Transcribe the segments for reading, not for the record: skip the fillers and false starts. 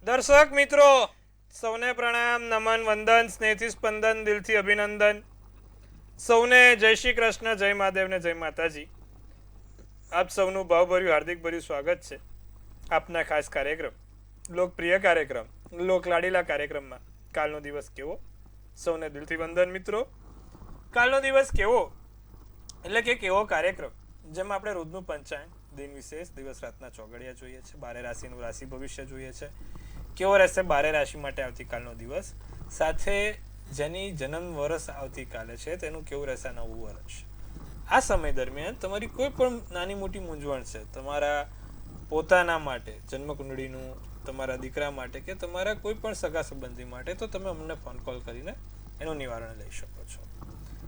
દર્શક મિત્રો સૌને પ્રણામ, નમન, વંદન, સ્નેહથી સ્પંદન, દિલથી અભિનંદન. સૌને જય શ્રી કૃષ્ણ, જય મહાદેવ ને જય માતાજી. આપ સૌનું ભાવભર્યું હાર્દિક ભર્યું સ્વાગત છે આપના ખાસ કાર્યક્રમ, લોકપ્રિય કાર્યક્રમ, લોકલાડીલા કાર્યક્રમમાં કાલનો દિવસ કેવો. સૌને દિલથી વંદન મિત્રો. કાલનો દિવસ કેવો એટલે કે કેવો કાર્યક્રમ જેમાં આપણે રોજનું પંચાંગ, દિન વિશેષ, દિવસ રાતના ચોગડિયા જોઈએ છે, બારે રાશિનું રાશિ ભવિષ્ય જોઈએ છે, કેવો રહેશે બારે રાશિ માટે આવતીકાલનો દિવસ, સાથે જેની જન્મ વર્ષ આવતીકાલે છે તેનું કેવું રહેશે નવું વર્ષ. આ સમય દરમિયાન તમારી કોઈ પણ નાની મોટી મૂંઝવણ છે તમારા પોતાના માટે, જન્મકુંડળીનું, તમારા દીકરા માટે કે તમારા કોઈ પણ સગા સંબંધી માટે, તો તમે અમને ફોન કોલ કરીને એનું નિવારણ લઈ શકો છો.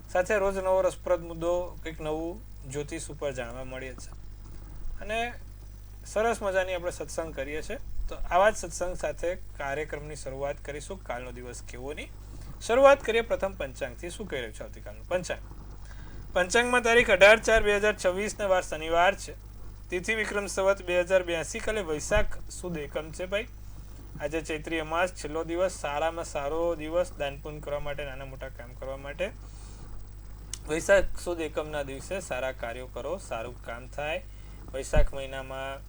સાથે રોજ નવો રસપ્રદ મુદ્દો, કંઈક નવું જ્યોતિષ ઉપર જાણવા મળીએ છે અને સરસ મજાની આપણે સત્સંગ કરીએ છીએ. તો આવા જ સત્સંગ સાથે કાર્યક્રમની શરૂઆત કરીશું. કાલનો દિવસ કેવોની શરૂઆત કરીએ પ્રથમ પંચાંગથી. શું કહી રહ્યું છે આવતીકાલનું પંચાંગ? પંચાંગમાં તારીખ 18/4/2024 વાર શનિવાર છે. તિથિ વિક્રમ સંવત 2082. કાલે વૈશાખ સુદ એકમ છે ભાઈ. આજે ચૈત્રી અમાસ, છેલ્લો દિવસ, સારામાં સારો દિવસ દાન પુણ્ય કરવા માટે, નાના મોટા કામ કરવા માટે. વૈશાખ સુદ એકમના દિવસે સારા કાર્યો કરો, સારું કામ થાય. વૈશાખ મહિનામાં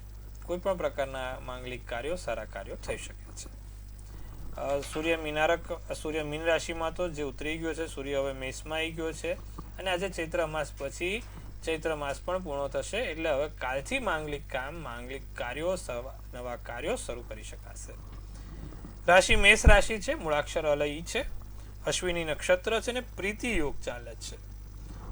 કોઈ પણ પ્રકારના માંગલિક કાર્યો, સારા કાર્યો થઈ શકે છે. સૂર્ય મીન રાશિમાં તો જે ઉતરી ગયો છે, સૂર્ય હવે મેષમાં આવી ગયો છે અને આજે ચૈત્ર માસ પછી ચૈત્ર માસ પણ પૂર્ણ થશે, એટલે હવે કાલથી માંગલિક કામ, માંગલિક કાર્યો, નવા કાર્યો શરૂ કરી શકાશે. રાશિ મેષ રાશિ છે, મૂળાક્ષર અલય છે, અશ્વિની નક્ષત્ર છે અને પ્રીતિ યોગ ચાલે છે.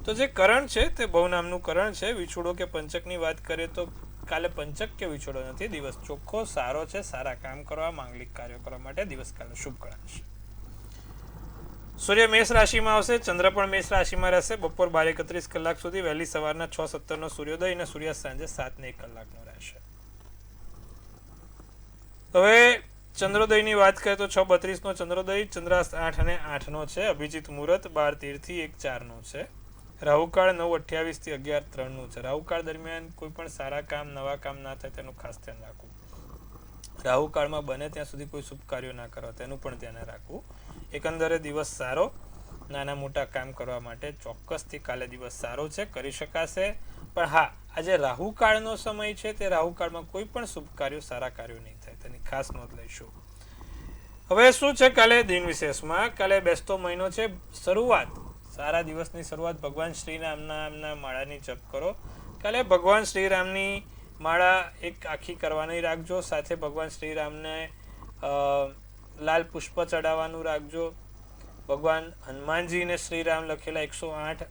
તો જે કરણ છે તે બહુ નામનું કરણ છે. વિછોડો કે પંચકની વાત કરીએ તો કાલે પંચક કે વિછોડો નથી. દિવસ ચોખ્ખો સારો છે, સારા કામ કરવા, માંગલિક કાર્યો કરવા માટે દિવસ કાલે શુભ ગણાશે. સૂર્ય મેષ રાશિમાં આવશે, ચંદ્ર પણ મેષ રાશિમાં રહેશે. બપોર 12:31 સુધી, વહેલી સવારના 6:17 સૂર્યોદય અને સૂર્યાસ્ત સાંજે 7:01 રહેશે. હવે ચંદ્રોદયની વાત કરીએ તો 6:32 ચંદ્રોદય, ચંદ્રાસ્ત 8:08 છે. અભિજીત મુહૂર્ત 12:13 1:04 છે. રાહુકાળ 9:28 11:03 છે. રાહુકાળ દરમિયાન કોઈ પણ સારા કામ, નવા કામ ના થાય તેનું ખાસ ધ્યાન રાખવું. રાહુકાળમાં બને ત્યાં સુધી કોઈ શુભ કાર્યો ના કરવા તેનું પણ ધ્યાન રાખવું. એકંદરે દિવસ સારો, નાના મોટા કામ કરવા માટે ચોક્કસથી કાલે દિવસ સારો છે, કરી શકાશે. પણ હા, આજે રાહુકાળનો સમય છે, તે રાહુકાળમાં કોઈ પણ શુભ કાર્યો, સારા કાર્યો નહીં થાય, તેની ખાસ નોંધ લઈશું. હવે શું છે કાલે દિન વિશેષમાં? કાલે બેસતો મહિનો છે. શરૂઆત, સારા દિવસની શરૂઆત ભગવાન શ્રીરામના માળાની જપ કરો. કાલે ભગવાન શ્રીરામની માળા એક આખી કરવાની રાખજો. સાથે ભગવાન શ્રીરામને લાલ પુષ્પ ચડાવવાનું રાખજો. ભગવાન હનુમાનજીને શ્રીરામ લખેલા 108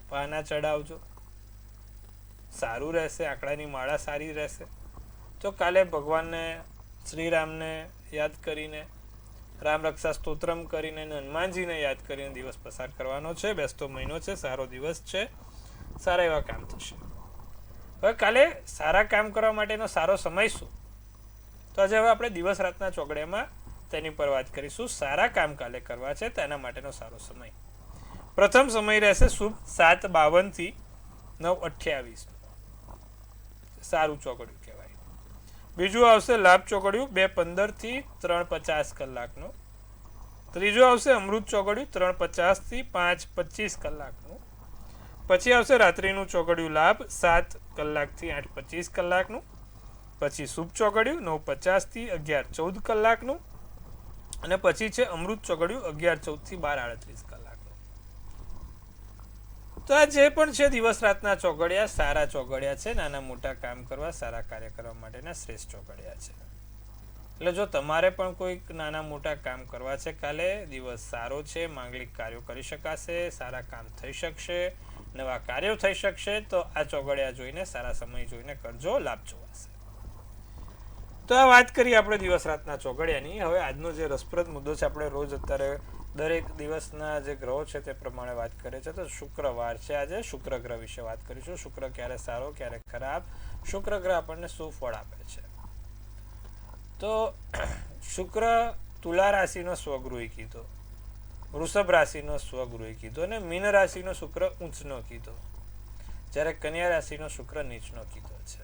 પાના ચડાવજો. સારું રહેશે, આંકડાની માળા સારી રહેશે. તો કાલે ભગવાનને શ્રીરામને યાદ કરીને, રામ રક્ષા સ્તોત્રમ કરીને, હનુમાનજીને યાદ કરીને દિવસ પસાર કરવાનો છે. બેસતો મહિનો છે, સારો દિવસ છે, સારા એવા કામ થશે. હવે કાલે સારા કામ કરવા માટેનો સારો સમય શું? તો આજે હવે આપણે દિવસ રાતના ચોગડિયામાં તેની પર વાત કરીશું. સારા કામ કાલે કરવા છે તેના માટેનો સારો સમય. પ્રથમ સમય રહેશે શુભ 7:52 થી 9:28. સારું ચોગડિયું કહેવાય. બીજું આવશે લાભ ચોગડિયું 2:15 થી 3:50. ત્રીજું આવશે અમૃત ચોગડિયું 3:50 થી 5:25. પછી આવશે રાત્રિનું ચોગડિયું લાભ 7 થી 8:25. પછી શુભ ચોગડિયું 9:50 થી 11:14. અને પછી છે અમૃત ચોગડિયું 11:14 થી 12:38. તો આ જે પણ છે દિવસ રાતના ચોગડિયા સારા ચોગડિયા છે. નાના મોટા કામ કરવા, સારા કાર્ય કરવા માટેના શ્રેષ્ઠ ચોગડિયા છે. એટલે જો તમારે પણ કોઈક નાના મોટા કામ કરવા છે કાલે, દિવસ સારો છે, માંગલિક કાર્યો કરી શકાશે, સારા કામ થઈ શકશે, નવા કાર્યો થઈ શકશે, તો આ ચોગડિયા જોઈને, સારા સમય જોઈને કરજો, લાભ જોવાશે. તો આ વાત કરી આપણે દિવસ રાતના ચોગડિયાની. હવે આજનો જે રસપ્રદ મુદ્દો છે, આપણે રોજ અત્યારે દરેક દિવસના જે ગ્રહો છે તે પ્રમાણે વાત કરે છે. તો શુક્રવાર છે આજે, શુક્ર ગ્રહ વિશે વાત કરીશું. શુક્ર ક્યારે સારો, ક્યારે ખરાબ, શુક્ર ગ્રહ આપણને શું ફળ આપે છે. તો શુક્ર તુલા રાશિનો સ્વગૃહી કીધો, વૃષભ રાશિનો સ્વગૃહી કીધો અને મીન રાશિનો શુક્ર ઉચ્ચનો કીધો, જ્યારે કન્યા રાશિનો શુક્ર નીચનો કીધો છે.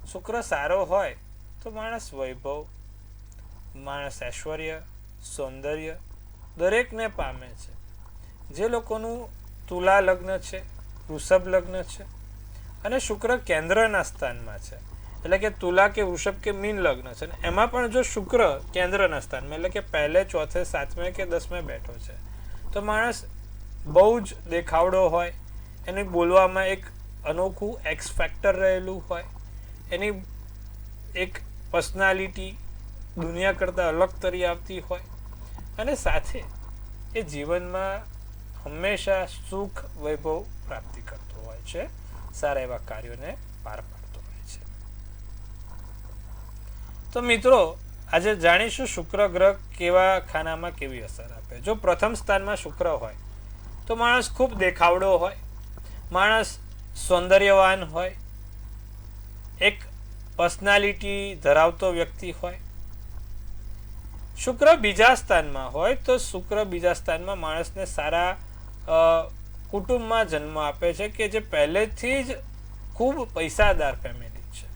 શુક્ર સારો હોય તો માણસ વૈભવ, માણસ ઐશ્વર્ય, સૌંદર્ય દરેકને પામે છે. જે લોકોનું તુલા લગ્ન છે, વૃષભ લગ્ન છે અને શુક્ર કેન્દ્રના સ્થાનમાં છે, એટલે કે તુલા કે વૃષભ કે મીન લગ્ન છે, એમાં પણ જો શુક્ર કેન્દ્રના સ્થાનમાં એટલે કે પહેલે, ચોથે, સાતમે કે 10મે બેઠો છે, તો માણસ બહુ જ દેખાવડો હોય, એની બોલવામાં એક અનોખું એક્સ ફેક્ટર રહેલું હોય, એની એક પર્સનાલિટી દુનિયા કરતાં અલગ તરી આવતી હોય અને સાથે એ જીવનમાં હંમેશા સુખ વૈભવ પ્રાપ્તિ કરતો હોય છે, સારા એવા કાર્યોને પાર પાડતો હોય છે. તો મિત્રો આજે જાણીશું શુક્ર ગ્રહ કેવા ખાનામાં કેવી અસર આપે. જો પ્રથમ સ્થાનમાં શુક્ર હોય તો માણસ ખૂબ દેખાવડો હોય, માણસ સૌંદર્યવાન હોય, એક પર્સનાલિટી ધરાવતો વ્યક્તિ હોય. શુક્ર બીજા સ્થાનમાં હોય તો શુક્ર બીજા સ્થાનમાં માણસને સારા કુટુંબમાં જન્મ આપે છે કે જે પહેલેથી જ ખૂબ પૈસાદાર ફેમિલી છે.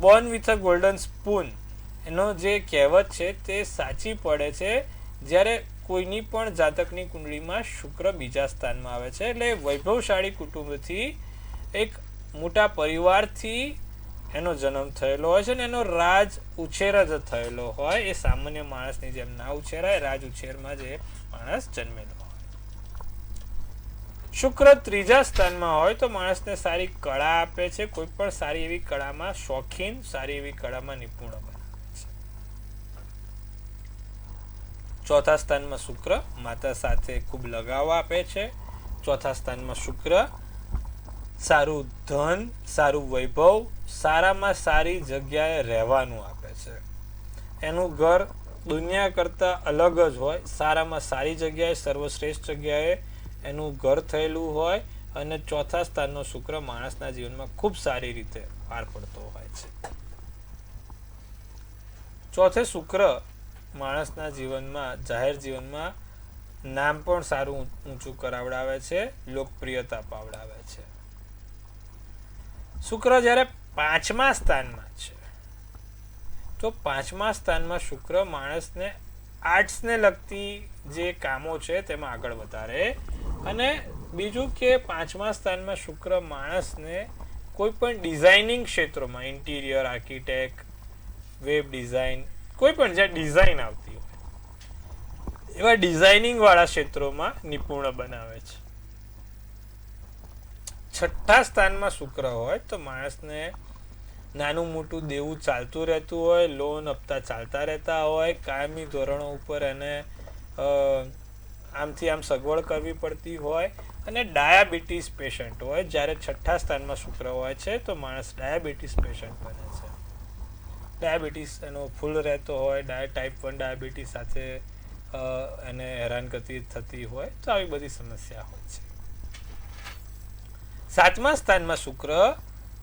Born with a golden spoon એનો જે કહેવત છે તે સાચી પડે છે જ્યારે કોઈની પણ જાતકની કુંડળીમાં શુક્ર બીજા સ્થાનમાં આવે છે. એટલે વૈભવશાળી કુટુંબથી એક મોટા પરિવારથી એનો જન્મ થયેલો હોય છે અને એનો રાજ ઉછેર જ થયેલો હોય. એ સામાન્ય માણસની જેમ ના ઉછેરાય, રાજ ઉછેરમાં જે માણસ જન્મેલો હોય. શુક્ર ત્રીજા સ્થાનમાં હોય તો માણસને સારી કળા આપે છે, કોઈ પણ સારી એવી કળામાં શોખીન, સારી એવી કળામાં નિપુણ બનાવે છે. ચોથા સ્થાનમાં શુક્ર માતા સાથે ખૂબ લગાવ આપે છે. ચોથા સ્થાનમાં શુક્ર સારું ધન, સારું વૈભવ, સારામાં સારી જગ્યાએ રહેવાનું આપે છે. એનું ઘર દુનિયા કરતાં અલગ જ હોય, સારામાં સારી જગ્યાએ, સર્વશ્રેષ્ઠ જગ્યાએ એનું ઘર થયેલું હોય અને ચોથા સ્થાનનો શુક્ર માણસના જીવનમાં ખૂબ સારી રીતે પાર પડતો હોય છે. ચોથે શુક્ર માણસના જીવનમાં, જાહેર જીવનમાં નામ પણ સારું ઊંચું કરાવડાવે છે, લોકપ્રિયતા પાવડાવે છે. શુક્ર જ્યારે 5મા સ્થાનમાં છે તો 5મા સ્થાનમાં શુક્ર માણસને આર્ટ્સને લગતી જે કામો છે તેમાં આગળ વધારે. અને બીજું કે 5મા સ્થાનમાં શુક્ર માણસને કોઈ પણ ડિઝાઇનિંગ ક્ષેત્રોમાં, ઇન્ટિરિયર, આર્કિટેક્ટ, વેબ ડિઝાઇન, કોઈ પણ જ્યાં ડિઝાઇન આવતી હોય એવા ડિઝાઇનિંગ વાળા ક્ષેત્રોમાં નિપુણ બનાવે છે. છઠ્ઠા સ્થાનમાં શુક્ર હોય તો માણસને નાનું મોટું દેવું ચાલતું રહેતું હોય, લોન હપ્તા ચાલતા રહેતા હોય, કાયમી ધોરણો ઉપર એને આમથી આમ સગવડ કરવી પડતી હોય અને ડાયાબિટીસ પેશન્ટ હોય. જ્યારે છઠ્ઠા સ્થાનમાં શુક્ર હોય છે તો માણસ ડાયાબિટીસ પેશન્ટ બને છે. ડાયાબિટીસ એનો ફૂલ રહેતો હોય, ટાઈપ 1 ડાયાબિટીસ સાથે એને હેરાનગતિ થતી હોય તો આવી બધી સમસ્યા હોય છે. 7મા સ્થાનમાં શુક્ર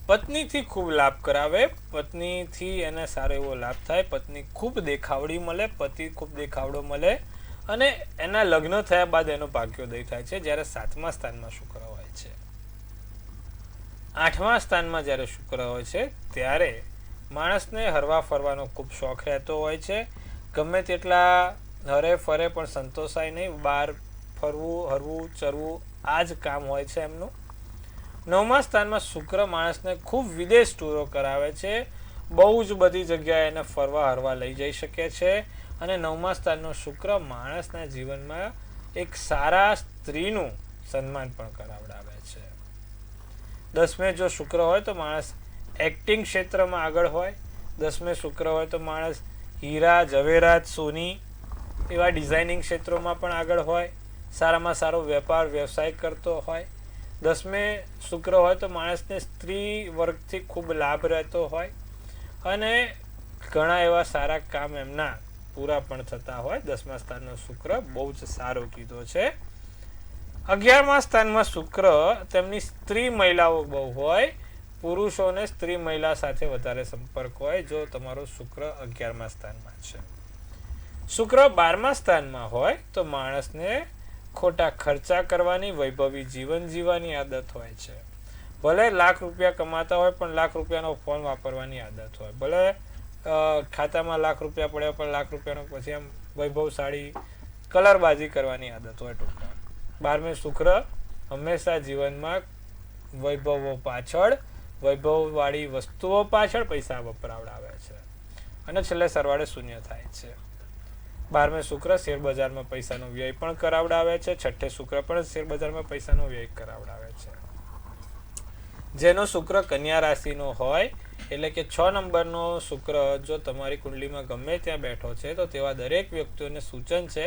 પત્નીથી ખૂબ લાભ કરાવે, પત્નીથી એને સારો એવો લાભ થાય, પત્ની ખૂબ દેખાવડી મળે, પતિ ખૂબ દેખાવડો મળે અને એના લગ્ન થયા બાદ એનો ભાગ્યોદય થાય છે જ્યારે 7મા સ્થાનમાં શુક્ર હોય છે. 8મા સ્થાનમાં જ્યારે શુક્ર હોય છે ત્યારે માણસને હરવા ફરવાનો ખૂબ શોખ રહેતો હોય છે. ગમે તેટલા હરે ફરે પણ સંતોષાય નહીં, બહાર ફરવું, હરવું, ચરવું આ જ કામ હોય છે એમનું. 9મા સ્થાનમાં શુક્ર માણસને ખૂબ વિદેશ ટૂરો કરાવે છે, બહુ જ બધી જગ્યાએ એને ફરવા હરવા લઈ જઈ શકે છે. અને 9મા સ્થાનનો શુક્ર માણસના જીવનમાં એક સારા સ્ત્રીનું સન્માન પણ કરાવડાવે છે. 10મે જો શુક્ર હોય તો માણસ એક્ટિંગ ક્ષેત્રમાં આગળ હોય. 10મે શુક્ર હોય તો માણસ હીરા, ઝવેરાત, સોની એવા ડિઝાઇનિંગ ક્ષેત્રોમાં પણ આગળ હોય, સારામાં સારો વેપાર વ્યવસાય કરતો હોય. 10મે શુક્ર હોય તો માણસને સ્ત્રી વર્ગથી ખૂબ લાભ રહેતો હોય અને ઘણા એવા સારા કામ એમના પૂરા પણ થતા હોય. 10મા સ્થાનનો શુક્ર બહુ જ સારો કીધો છે. 11મા સ્થાનમાં શુક્ર તેમની સ્ત્રી મહિલાઓ બહુ હોય, પુરુષોને સ્ત્રી મહિલા સાથે વધારે સંપર્ક હોય જો તમારો શુક્ર 11મા સ્થાનમાં છે. શુક્ર 12મા સ્થાનમાં હોય તો માણસને ખોટા ખર્ચા કરવાની, વૈભવી જીવન જીવવાની આદત હોય છે. ભલે લાખ રૂપિયા કમાતા હોય પણ લાખ રૂપિયાનો ફોન વાપરવાની આદત હોય, ભલે ખાતામાં લાખ રૂપિયા પડ્યા પણ લાખ રૂપિયાનો પછી આમ વૈભવશાળી કલરબાજી કરવાની આદત હોય. ટૂંકમાં 12મે શુક્ર હંમેશા જીવનમાં વૈભવો પાછળ, વૈભવવાળી વસ્તુઓ પાછળ પૈસા વપરાવડાવે છે અને છેલ્લે સરવાળે શૂન્ય થાય છે. 12મે શુક્ર શેરબજારમાં પૈસાનો વ્યય પણ કરાવડાવે છે. 6ઠે શુક્ર પણ શેરબજારમાં પૈસાનો વ્યય કરાવડાવે છે. જેનો શુક્ર કન્યા રાશિનો હોય, એટલે કે 6 નંબરનો શુક્ર જો તમારી કુંડલીમાં ગમે ત્યાં બેઠો છે તો તેવા દરેક વ્યક્તિઓને સૂચન છે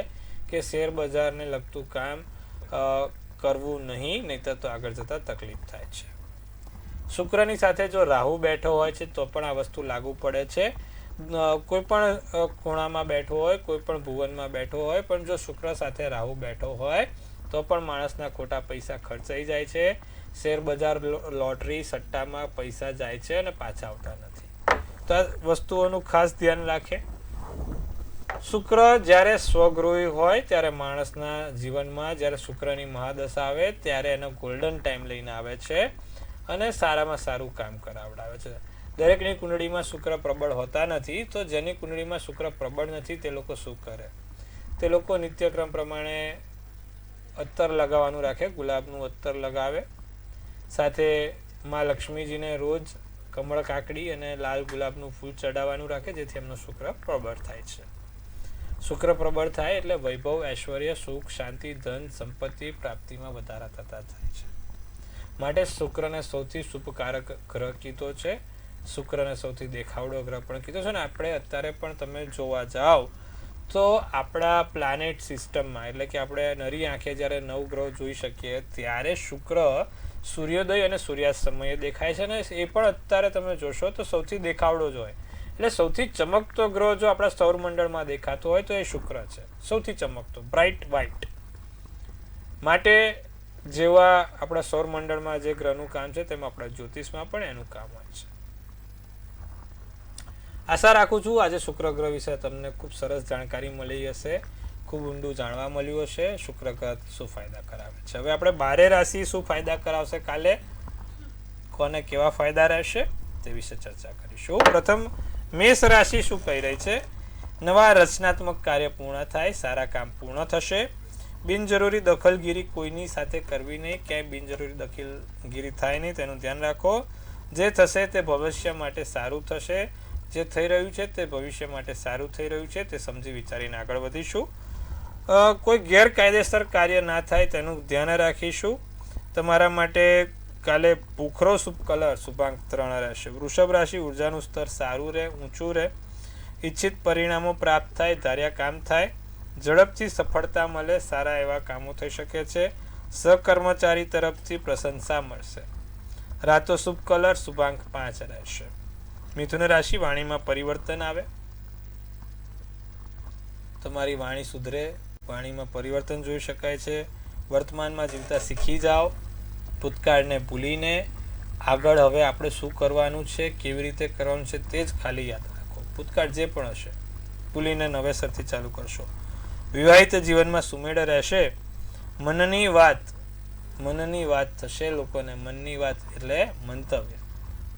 કે શેર બજારને લગતું કામ કરવું નહીંતર તો આગળ જતા તકલીફ થાય છે. શુક્રની સાથે જો રાહુ બેઠો હોય છે તો પણ આ વસ્તુ લાગુ પડે છે. કોઈ પણ ખૂણામાં બેઠો હોય, કોઈ પણ ભુવનમાં બેઠો હોય, પણ જો શુક્ર સાથે રાહુ બેઠો હોય તો પણ માણસના ખોટા પૈસા ખર્ચાઈ જાય છે. શેર બજાર, લોટરી, સટ્ટામાં પૈસા જાય છે અને પાછા આવતા નથી. તો આ વસ્તુઓનું ખાસ ધ્યાન રાખે. શુક્ર જ્યારે સ્વગૃહી હોય ત્યારે માણસના જીવનમાં જ્યારે શુક્રની મહાદશા આવે ત્યારે એનો ગોલ્ડન ટાઈમ લઈને આવે છે અને સારામાં સારું કામ કરાવડાવે છે. દરેકની કુંડળીમાં શુક્ર પ્રબળ હોતા નથી, તો જેની કુંડળીમાં શુક્ર પ્રબળ નથી તે લોકો શું કરે? તે લોકો નિત્યક્રમ પ્રમાણે અત્તર લગાવવાનું રાખે, ગુલાબનું અત્તર લગાવે, સાથે માં લક્ષ્મીજીને રોજ કમળ કાકડી અને લાલ ગુલાબનું ફૂલ ચડાવવાનું રાખે, જેથી એમનો શુક્ર પ્રબળ થાય છે. શુક્ર પ્રબળ થાય એટલે વૈભવ, ઐશ્વર્ય, સુખ, શાંતિ, ધન, સંપત્તિ, પ્રાપ્તિમાં વધારા થતા થાય છે. માટે શુક્રને સૌથી શુભકારક ગ્રહ કીધો છે. શુક્રને સૌથી દેખાવડો ગ્રહ પણ કીધો છે. ને આપણે અત્યારે પણ તમે જોવા જાઓ તો આપણા પ્લાનેટ સિસ્ટમમાં, એટલે કે આપણે નરી આંખે જ્યારે 9 ગ્રહ જોઈ શકીએ ત્યારે શુક્ર સૂર્યોદય અને સૂર્યાસ્ત સમયે દેખાય છે ને એ પણ અત્યારે તમે જોશો તો સૌથી દેખાવડો જ હોય. એટલે સૌથી ચમકતો ગ્રહ જો આપણા સૌરમંડળમાં દેખાતો હોય તો એ શુક્ર છે, સૌથી ચમકતો, બ્રાઇટ વ્હાઇટ. માટે જેવા આપણા સૌરમંડળમાં જે ગ્રહનું કામ છે તેમ આપણા જ્યોતિષમાં પણ એનું કામ હોય છે. આશા રાખું છું આજે શુક્ર ગ્રહ વિશે તમને ખૂબ સરસ જાણકારી મળી હશે, ખૂબ ઊંડું જાણવા મળ્યું હશે. શુક્ર ગ્રહ શું ફાયદા કરાવે છે. હવે આપણે 12 રાશિ શું ફાયદા કરાવશે, કાલે કોને કેવા ફાયદા રહેશે તે વિશે ચર્ચા કરીશું. પ્રથમ મેષ રાશિ શું કહી રહી છે? નવા રચનાત્મક કાર્ય પૂર્ણ થાય, સારા કામ પૂર્ણ થશે. બિનજરૂરી દખલગીરી કોઈની સાથે કરવી નહીં, ક્યાંય બિનજરૂરી દખલગીરી થાય નહીં તેનું ધ્યાન રાખો. જે થશે તે ભવિષ્ય માટે સારું થશે, જે થઈ રહ્યું છે તે ભવિષ્ય માટે સારું થઈ રહ્યું છે તે સમજી વિચારીને આગળ વધીશું. કોઈ ગેરકાયદેસર કાર્ય ના થાય તેનું ધ્યાન રાખીશું. તમારા માટે કાલે ભૂખરો શુભ કલર શુભાંક 3 રહેશે. વૃષભ રાશિ ઉર્જાનું સ્તર સારું રહે, ઊંચું રહે, ઈચ્છિત પરિણામો પ્રાપ્ત થાય, ધાર્યા કામ થાય, ઝડપથી સફળતા મળે, સારા એવા કામો થઈ શકે છે. સહકર્મચારી તરફથી પ્રશંસા મળશે. રાતો શુભ કલર શુભાંક 5 રહેશે. મિથુન રાશિ વાણીમાં પરિવર્તન આવે, તમારી વાણી સુધરે, વાણીમાં પરિવર્તન જોઈ શકાય છે. વર્તમાનમાં જીવતા શીખી જાઓ, ભૂતકાળને ભૂલીને આગળ હવે આપણે શું કરવાનું છે, કેવી રીતે કરવાનું છે તે જ ખાલી યાદ રાખો. ભૂતકાળ જે પણ હશે ભૂલીને નવેસરથી ચાલુ કરશો. વિવાહિત જીવનમાં સુમેળ રહેશે. મનની વાત થશે લોકોને. મનની વાત એટલે મંતવ્ય,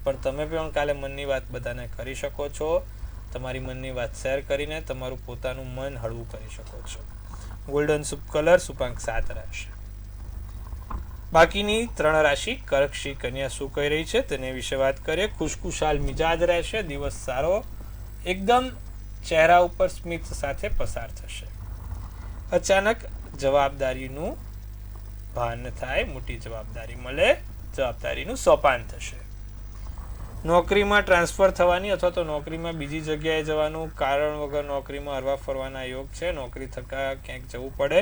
પણ તમે પણ કાલે મનની વાત બધાને કરી શકો છો. તમારી મનની વાત શેર કરીને તમારું પોતાનું મન હળવું કરી શકો છો. ગોલ્ડન શુભ કલર શુભાંક 7 રહેશે. બાકીની 3 રાશિ કર્ક, સિંહ, કન્યા શું કહી રહી છે તેની વિશે વાત કરીએ. ખુશખુશાલ મિજાજ રહેશે. દિવસ સારો એકદમ ચહેરા ઉપર સ્મિત સાથે પસાર થશે. અચાનક જવાબદારીનું ભાન થાય, મોટી જવાબદારી મળે, જવાબદારીનું સોપાન થશે. નોકરીમાં ટ્રાન્સફર થવાની અથવા તો નોકરીમાં બીજી જગ્યાએ જવાનું, કારણ વગર નોકરીમાં હરવા ફરવાના યોગ છે. નોકરી થકા ક્યાંક જવું પડે.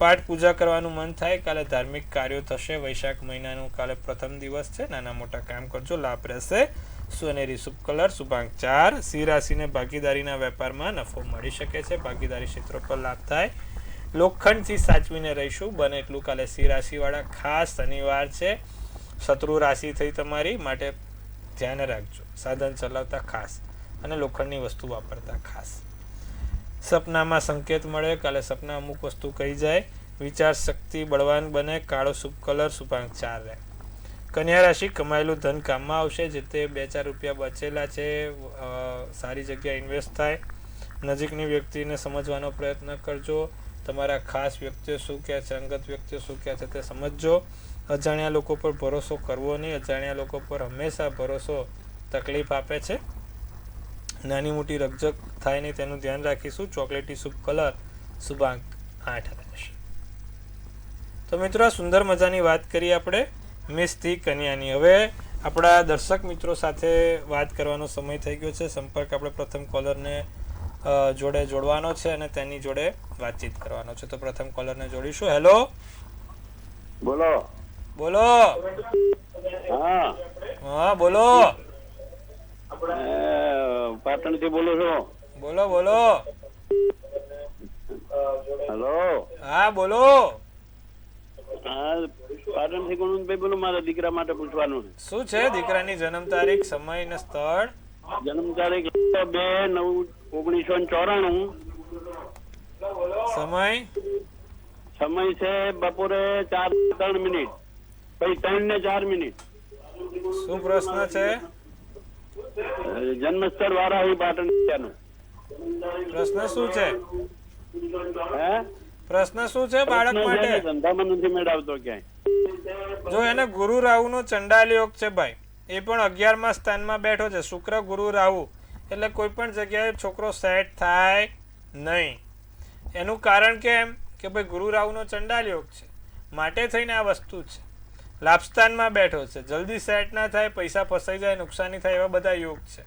પાઠ પૂજા કરવાનું મન થાય. કાલે ધાર્મિક કાર્યો થશે. વૈશાખ મહિનાનું કાલે પ્રથમ દિવસ છે. નાના મોટા કામ કરજો, લાભ રહેશે. સોનેરી શુભ કલર શુભાંક 4. સિંહ રાશિને ભાગીદારીના વેપારમાં નફો મળી શકે છે. ભાગીદારી ક્ષેત્રો પર લાભ થાય. લોખંડથી સાચવીને રહીશું બને એટલું. કાલે સિંહ રાશિવાળા ખાસ શનિવાર છે, શત્રુ રાશિ થઈ તમારી, માટે ધ્યાન રાખજો. સાધન ચલાવતા ખાસ અને લોખંડની વસ્તુ વાપરતા ખાસ. સપનામાં સંકેત મળે. કાલે સપના અમુક વસ્તુ કહી જાય. વિચાર શક્તિ બળવાન બને. કાળો શુભ કલર શુભાંક 4 રહે. કન્યા રાશિ કમાયેલું ધન કામમાં આવશે, જે તે 2-4 રૂપિયા બચેલા છે સારી જગ્યાએ ઇન્વેસ્ટ થાય. નજીકની વ્યક્તિને સમજવાનો પ્રયત્ન કરજો. તમારા ખાસ વ્યક્તિઓ શું કહે છે, અંગત વ્યક્તિઓ શું કહે છે તે સમજજો. અજાણ્યા લોકો પર ભરોસો કરવો નહીં. અજાણ્યા લોકો પર હંમેશા ભરોસો તકલીફ આપે છે. નાની મોટી રકઝક થાય નહીં તેનું ધ્યાન રાખીશું. ચોકલેટી શુભ કલર, શુભાંક 8 રહેશે. તો મિત્રો, આ સુંદર મજાની વાત કરી આપણે મેષથી કન્યાની. હવે આપણા દર્શક મિત્રો સાથે વાત કરવાનો સમય થઈ ગયો છે. સંપર્ક આપણે પ્રથમ કોલરને જોડે જોડવાનો છે અને તેની જોડે વાતચીત કરવાનો છે. તો પ્રથમ કોલરને જોડીશું. હેલો, બોલો. બોલો. હા હા, બોલો. પાટણ થી બોલું છું. બોલો, બોલો. હેલો. હા, બોલો. હા, પાટણ થી ગુણવંતભાઈ બોલું. મારા દીકરા માટે પૂછવાનું છે. શું છે દીકરાની જન્મ તારીખ, સમય અને સ્થળ? જન્મ તારીખ 2/9/1994. સમય? સમય છે બપોરે 4:03 પછી 3 ને 4 મિનિટ. શું પ્રશ્ન છે? જન્મસ્થળ વારાહી પાટણ નું. પ્રશ્ન શું છે? હે, પ્રશ્ન શું છે બાળક માટે? ધંધામાં નથી મેળવતો ક્યાંય. જો એને ગુરુ રાહુ નો ચંડાલ યોગ છે ભાઈ, એ પણ 11મા સ્થાનમાં બેઠો છે. શુક્ર ગુરુ રાહુ, એટલે કોઈ પણ જગ્યાએ છોકરો સેટ થાય નહીં. એનું કારણ કેમ કે ભાઈ ગુરુ રાહુ નો ચંડાલ યોગ છે, માટે થઈને આ વસ્તુ છે. લાભસ્થાનમાં બેઠો છે, જલ્દી સેટ ના થાય, પૈસા ફસાઈ જાય, નુકસાની થાય, એવા બધા યોગ છે.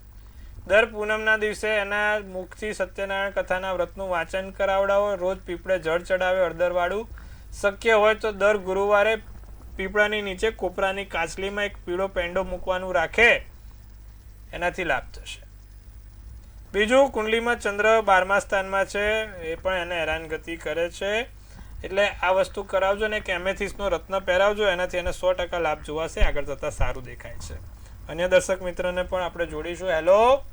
દર પૂનમના દિવસે એના મુખથી સત્યનારાયણ કથાના વ્રતનું વાંચન કરાવડાવો. રોજ પીપળે જળ ચડાવે હળદરવાળું. શક્ય હોય તો દર ગુરુવારે પીપળાની નીચે કોપરાની કાચલીમાં એક પીળો પેંડો મૂકવાનું રાખે, એનાથી લાભ થશે. બીજું, કુંડલીમાં ચંદ્ર 12મા સ્થાનમાં છે, એ પણ એને હેરાનગતિ કરે છે. એટલે આ વસ્તુ કરાવજો ને એક એમેથિસ્ટનો રત્ન પહેરાવજો, એનાથી એને 100% લાભ જોવાશે. આગળ જતાં સારું દેખાય છે. અન્ય દર્શક મિત્રને પણ આપણે જોડીશું. Hello,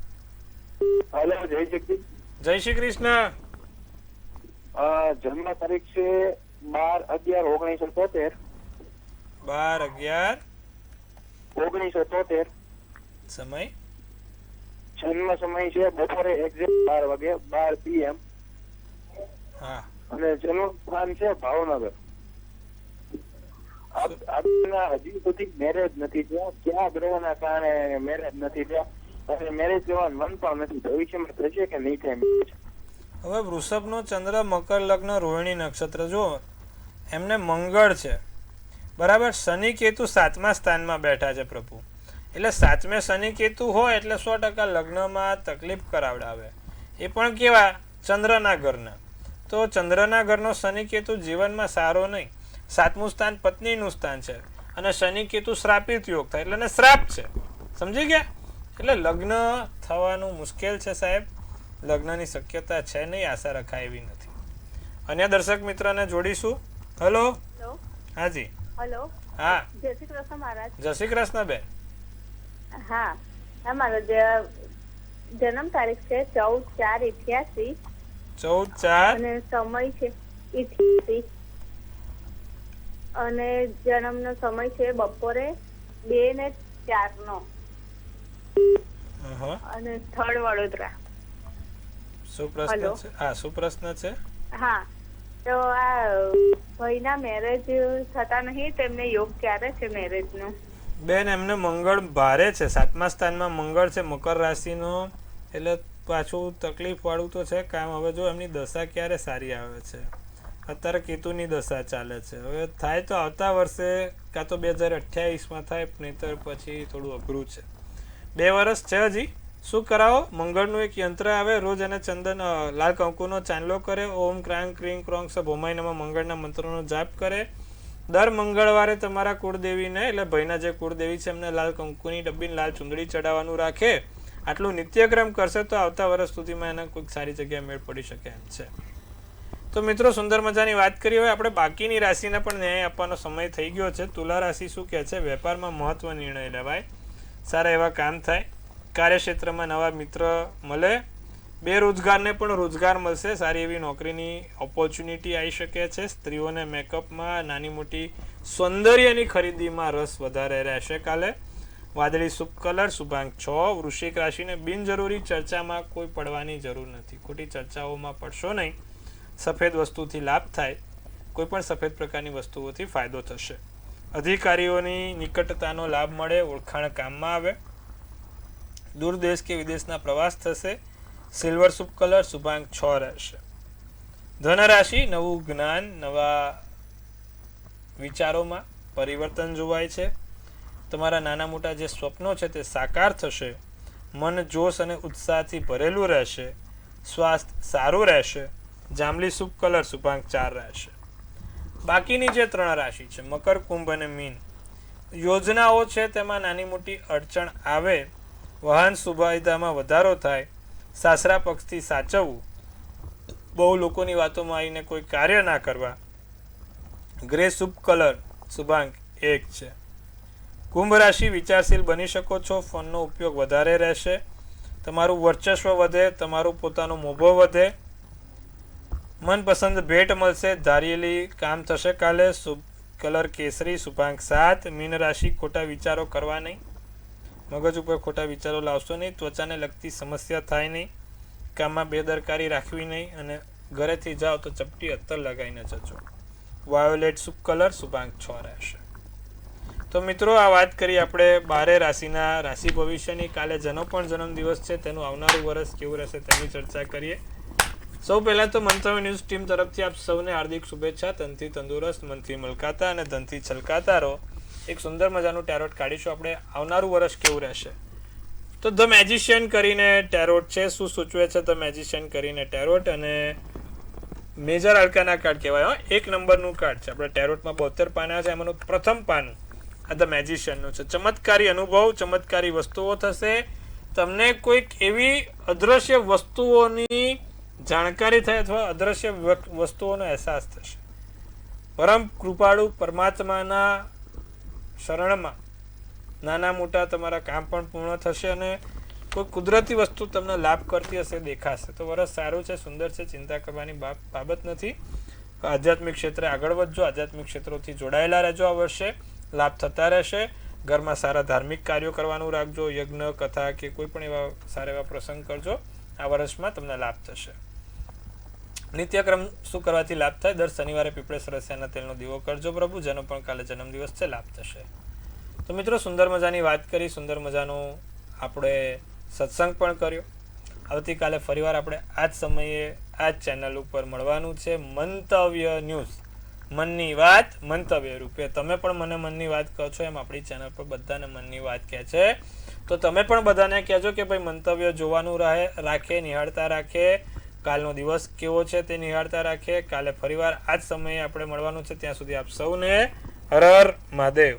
hello. જય જગદીશ. જય શ્રી કૃષ્ણ. જન્મ તારીખ છે 12/11/1973. 12/11/1973. સમય? જન્મ સમય છે બપોરે એક્ઝેક્ટ 12 વાગે 12 PM. હા. અને જન્મ સ્થાન છે ભાવનગર. આપના હજી સુધી મેરેજ નથી થયા. ક્યાં ગ્રહના કારણે મેરેજ નથી થયા અને મેરેજ કરવાનું મન પણ નથી. ભવિષ્યમાં થશે કે નહીં થાય? હવે વૃષભનો ચંદ્ર, મકર લગ્ન, રોહિણી નક્ષત્ર. જો એમને મંગળ છે, બરાબર. શનિ કેતુ 7મા સ્થાનમાં બેઠા છે પ્રભુ. એટલે 7મે શનિ કેતુ હોય એટલે 100% લગ્નમાં તકલીફ કરાવડાવે. એ પણ કેવા? ચંદ્રના ઘરના. તો ચંદ્રના ઘરનો શનિ કેતુ જીવનમાં સારો નહીં. 7મું સ્થાન પત્નીનું સ્થાન છે અને શનિ કેતુ શ્રાપિત યોગ થાય એટલે એને શ્રાપ છે. સમજી ગયા? એટલે લગ્ન થવાનું મુશ્કેલ છે સાહેબ. લગ્નની શક્યતા છે નહીં, આશા રખાય એવી નથી. અન્ય દર્શક મિત્રને જોડીશું. હેલો. હાજી. હેલો. હા. જય શ્રી કૃષ્ણ મહારાજ. જય શ્રી કૃષ્ણ બેન. હા, મારો જન્મ તારીખ છે 14/4/88. 14/4 અને સમય છે 88 અને જન્મનો સમય છે બપોરે 2 ને 4 નો. અને સ્થળ વડોદરા. શું પ્રશ્ન છે? હા, શું પ્રશ્ન છે? હા, તો આ ભાઈના મેરેજ થતા નહીં, તેમને યોગ ક્યારે છે મેરેજ નો? બેન, એમને મંગળ ભારે છે. 7મા સ્થાનમાં મંગળ છે, મકર રાશિનો. એટલે પાછું તકલીફ વાળું તો છે કામ. હવે જો એમની દશા ક્યારે સારી આવે છે? અત્યારે કેતુની દશા ચાલે છે. હવે થાય તો આવતા વર્ષે કાં તો 2028માં થાય, નહીતર પછી થોડું અઘરું છે. 2 વર્ષ છે હજી. શું કરાવો? મંગળનું એક યંત્ર આવે, રોજ એને ચંદન લાલ કંકુનો ચાંદલો કરે. ઓમ ક્રાંગ ક્રીંગ ક્રોંગ સ ભોમાઈનામાં મંગળના મંત્રોનો જાપ કરે. દર મંગળવારે તમારા કુળદેવીને, એટલે ભાઈના જે કુળદેવી છે એમને લાલ કંકુની ડબ્બીને લાલ ચુંદડી ચડાવવાનું રાખે. આટલું નિત્યક્રમ કરશે તો આવતા વર્ષ સુધીમાં એને કોઈક સારી જગ્યાએ મેળ પડી શકે એમ છે. તો મિત્રો, સુંદર મજાની વાત કરી. હવે આપણે બાકીની રાશિને પણ ન્યાય આપવાનો સમય થઈ ગયો છે. તુલા રાશિ શું કહે છે? વેપારમાં મહત્વ નિર્ણય લેવાય, સારા એવા કામ થાય, કાર્યક્ષેત્રમાં નવા મિત્ર મળે, બેરોજગારને પણ રોજગાર મળશે, સારી એવી નોકરીની ઓપોર્ચ્યુનિટી આવી શકે છે. સ્ત્રીઓને મેકઅપમાં, નાની મોટી સૌંદર્યની ખરીદીમાં રસ વધારે રહેશે કાલે. વાદળી શુભ કલર, શુભાંક 6. વૃશ્ચિક રાશિને બિનજરૂરી ચર્ચામાં કોઈ પડવાની જરૂર નથી. ખોટી ચર્ચાઓમાં પડશો નહીં. સફેદ વસ્તુથી લાભ થાય, કોઈ પણ સફેદ પ્રકારની વસ્તુઓથી ફાયદો થશે. અધિકારીઓની નિકટતાનો લાભ મળે, ઓળખાણ કામમાં આવે. દૂર દેશ કે વિદેશના પ્રવાસ થશે. સિલ્વર શુભ કલર, શુભાંક 6 રહેશે. ધન રાશિ, નવું જ્ઞાન, નવા વિચારોમાં પરિવર્તન જોવાય છે. તમારા નાના મોટા જે સ્વપ્નો છે તે સાકાર થશે. મન જોશ અને ઉત્સાહથી ભરેલું રહેશે. સ્વાસ્થ્ય સારું રહેશે. જાંબલી શુભ કલર, શુભાંક 4 રહેશે. બાકીની જે 3 રાશિ છે, મકર, કુંભ અને મીન, યોજનાઓ છે તેમાં નાની મોટી અડચણ આવે. વાહન સુવિધામાં વધારો થાય. સાસરા પક્ષથી સાચવવું. બહુ લોકોની વાતોમાં આવીને કોઈ કાર્ય ના કરવા. ગ્રે શુભ કલર, શુભાંક 1 છે. કુંભ રાશિ, વિચારશીલ બની શકો છો. ફોનનો ઉપયોગ વધારે રહેશે. તમારું વર્ચસ્વ વધે, તમારું પોતાનું મોભો વધે. મનપસંદ ભેટ મળશે. ધારેલી કામ થશે કાલે. શુભ કલર કેસરી, શુભાંક 7. મીન રાશિ, ખોટા વિચારો કરવા નહીં. મગજ ઉપર ખોટા વિચારો લાવશો નહીં. ત્વચાને લગતી સમસ્યા થાય નહીં. કામમાં બેદરકારી રાખવી નહીં. અને ઘરેથી જાઓ તો ચપટી અત્તર લગાવીને જજો. વાયોલેટ શુભ કલર, શુભાંક 6 રહેશે. તો મિત્રો, આ વાત કરી આપણે 12 રાશિના રાશિ ભવિષ્યની. કાલે જેનો પણ જન્મદિવસ છે તેનું આવનારું વર્ષ કેવું રહેશે તેની ચર્ચા કરીએ. સૌ પહેલાં તો મંતવ્ય ન્યૂઝ ટીમ તરફથી આપ સૌને હાર્દિક શુભેચ્છા. તનથી તંદુરસ્ત, મનથી મલકાતા અને ધનથી છલકાતા રહો. એક સુંદર મજાનું ટેરોટ કાઢીશું આપણે. આવનારું વર્ષ કેવું રહેશે. તો ધ મેજિશિયન કરીને ટેરોટ છે. શું સૂચવે છે ધ મેજિશિયન કરીને ટેરોટ? અને મેજર આર્કાના કાર્ડ કહેવાય. 1 નંબરનું કાર્ડ છે. આપણે ટેરોટમાં 72 પાના છે, એમાંનું પ્રથમ પાનું આ ધ મેજિશિયનનું છે. ચમત્કારી અનુભવ, ચમત્કારી વસ્તુઓ થશે. તમને કોઈક એવી અદ્રશ્ય વસ્તુઓની જાણકારી થાય અથવા અદ્રશ્ય વસ્તુઓનો અહેસાસ થશે. પરમ કૃપાળુ પરમાત્માના શરણમાં નાના મોટા તમારા કામ પણ પૂર્ણ થશે અને કોઈ કુદરતી વસ્તુ તમને લાભ કરતી હશે દેખાશે. તો વરસ સારું છે, સુંદર છે, ચિંતા કરવાની બાબત નથી. આધ્યાત્મિક ક્ષેત્રે આગળ વધજો. આધ્યાત્મિક ક્ષેત્રોથી જોડાયેલા રહેજો. આ વર્ષે લાભ થતા રહેશે. ઘરમાં સારા ધાર્મિક કાર્યો કરવાનું રાખજો. યજ્ઞ, કથા કે કોઈ પણ એવા સારા એવા પ્રસંગ કરજો. આ વર્ષમાં તમને લાભ થશે. નિત્યક્રમ શું કરવાથી લાભ થાય? દર શનિવારે પીપળે સરસ્યાના તેલનો દીવો કરજો પ્રભુ, જેનો પણ કાલે જન્મદિવસ છે, લાભ થશે. તો મિત્રો, સુંદર મજાની વાત કરી, સુંદર મજાનો આપણે સત્સંગ પણ કર્યો. આવતીકાલે ફરીવાર આપણે આ જ સમયે આ જ ચેનલ ઉપર મળવાનું છે. મંતવ્ય ન્યૂઝ, મનની વાત મંતવ્ય રૂપે. તમે પણ મને મનની વાત કહો છો એમ આપણી ચેનલ પર બધાને મનની વાત કહે છે. તો તમે પણ બધાને કહેજો કે ભાઈ મંતવ્ય જોવાનું રાખે, નિહાળતા રાખે. કાલનો દિવસ કેવો છે તે નિહાળતા રાખે. કાલે ફરીવાર આ જ સમયે આપણે મળવાનું છે. ત્યાં સુધી આપ સૌને હર હર મહાદેવ.